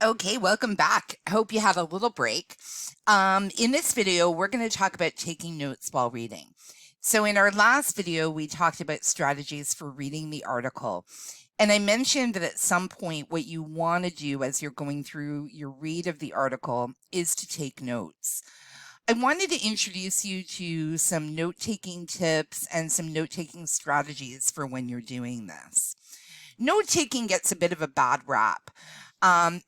Okay, welcome back. I hope you had a little break. In this video, we're going to talk about taking notes while reading. So in our last video, we talked about strategies for reading the article. And I mentioned that at some point, what you want to do as you're going through your read of the article is to take notes. I wanted to introduce you to some note-taking tips and some note-taking strategies for when you're doing this. Note-taking gets a bit of a bad rap.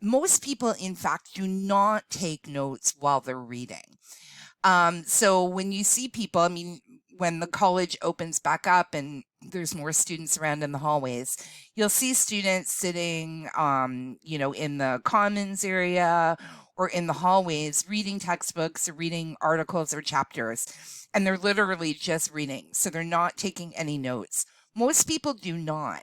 Most people, in fact, do not take notes while they're reading. So when you see people, I mean, when the college opens back up and there's more students around in the hallways, you'll see students sitting, in the commons area or in the hallways reading textbooks or reading articles or chapters, and they're literally just reading. So they're not taking any notes. Most people do not.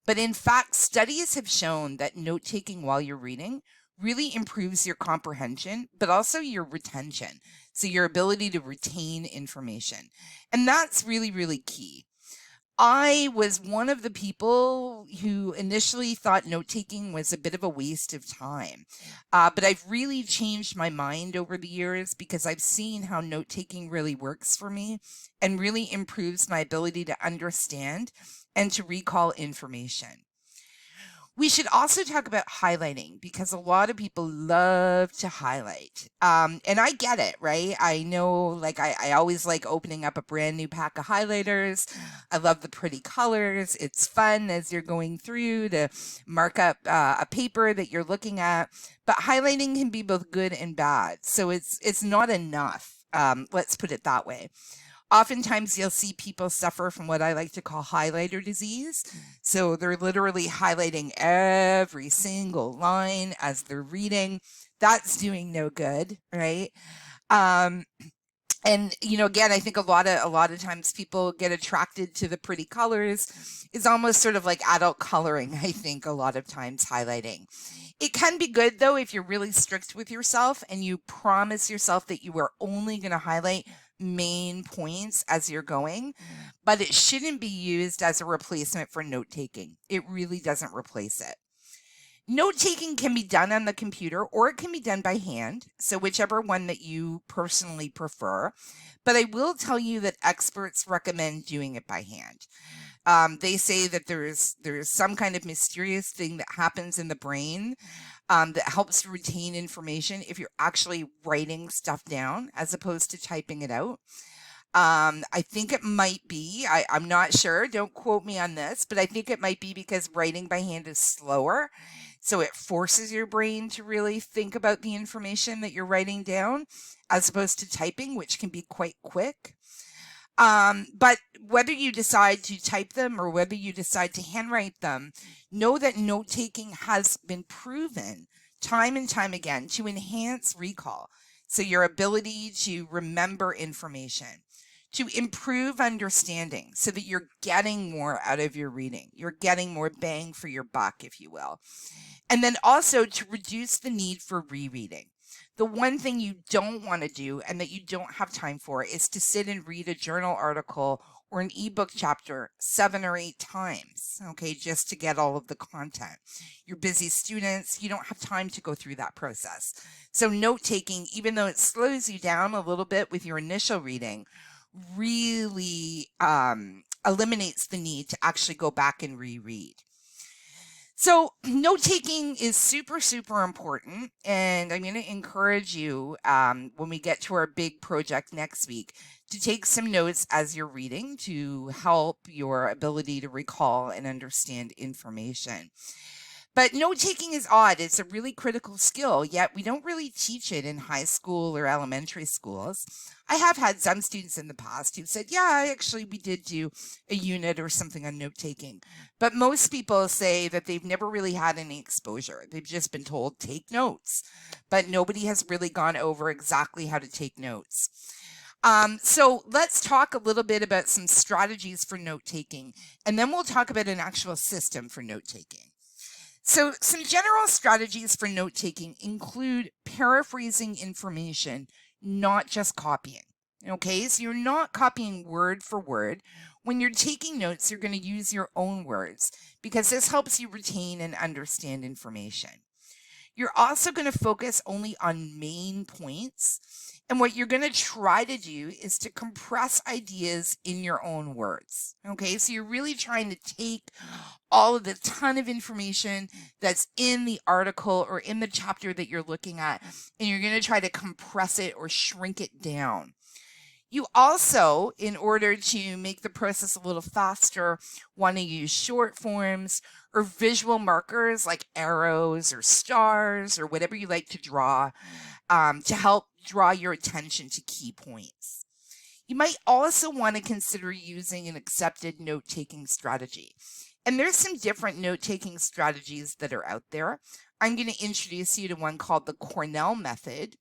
But in fact, studies have shown that note taking while you're reading really improves your comprehension, but also your retention. So your ability to retain information. And that's really, really key. I was one of the people who initially thought note taking was a bit of a waste of time. But I've really changed my mind over the years because I've seen how note taking really works for me and really improves my ability to understand and to recall information. We should also talk about highlighting because a lot of people love to highlight. And I get it, right? I know, I always like opening up a brand new pack of highlighters. I love the pretty colors. It's fun as you're going through to mark up a paper that you're looking at. But highlighting can be both good and bad. So it's not enough. Let's put it that way. Oftentimes, you'll see people suffer from what I like to call highlighter disease. So they're literally highlighting every single line as they're reading. That's doing no good, right? Um, and again, I think a lot of times people get attracted to the pretty colors. It's almost sort of like adult coloring, I think, a lot of times highlighting. It can be good though if you're really strict with yourself and you promise yourself that you are only going to highlight main points as you're going, but it shouldn't be used as a replacement for note taking. It really doesn't replace it. Note taking can be done on the computer or it can be done by hand, so whichever one that you personally prefer. But I will tell you that experts recommend doing it by hand. They say that there's some kind of mysterious thing that happens in the brain that helps retain information if you're actually writing stuff down as opposed to typing it out. I think it might be, I'm not sure, don't quote me on this, but I think it might be because writing by hand is slower. So it forces your brain to really think about the information that you're writing down as opposed to typing, which can be quite quick. But whether you decide to type them or whether you decide to handwrite them, know that note taking has been proven time and time again to enhance recall. So your ability to remember information, to improve understanding so that you're getting more out of your reading. You're getting more bang for your buck, if you will. And then also to reduce the need for rereading. The one thing you don't want to do and that you don't have time for is to sit and read a journal article or an ebook chapter 7 or 8 times, okay, just to get all of the content. You're busy students, you don't have time to go through that process. So note taking, even though it slows you down a little bit with your initial reading, really eliminates the need to actually go back and reread. So note taking is super, super important. And I'm going to encourage you when we get to our big project next week to take some notes as you're reading to help your ability to recall and understand information. But note taking is odd. It's a really critical skill, yet we don't really teach it in high school or elementary schools. I have had some students in the past who said, yeah, actually, we did do a unit or something on note taking. But most people say that they've never really had any exposure. They've just been told, take notes. But nobody has really gone over exactly how to take notes. So let's talk a little bit about some strategies for note taking, and then we'll talk about an actual system for note taking. So some general strategies for note taking include paraphrasing information, not just copying. Okay, so you're not copying word for word. When you're taking notes, you're going to use your own words because this helps you retain and understand information. You're also going to focus only on main points. And what you're going to try to do is to compress ideas in your own words. Okay, so you're really trying to take all of the ton of information that's in the article or in the chapter that you're looking at, and you're going to try to compress it or shrink it down. You also, in order to make the process a little faster, want to use short forms or visual markers like arrows or stars or whatever you like to draw to help draw your attention to key points. You might also want to consider using an accepted note-taking strategy. And there's some different note-taking strategies that are out there. I'm going to introduce you to one called the Cornell method,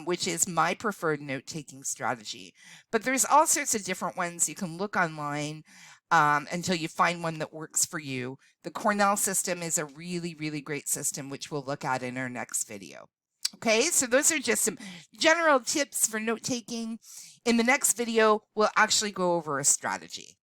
which is my preferred note-taking strategy. But there's all sorts of different ones. You can look online until you find one that works for you. The Cornell system is a really, really great system, which we'll look at in our next video. Okay, so those are just some general tips for note-taking. In the next video, we'll actually go over a strategy.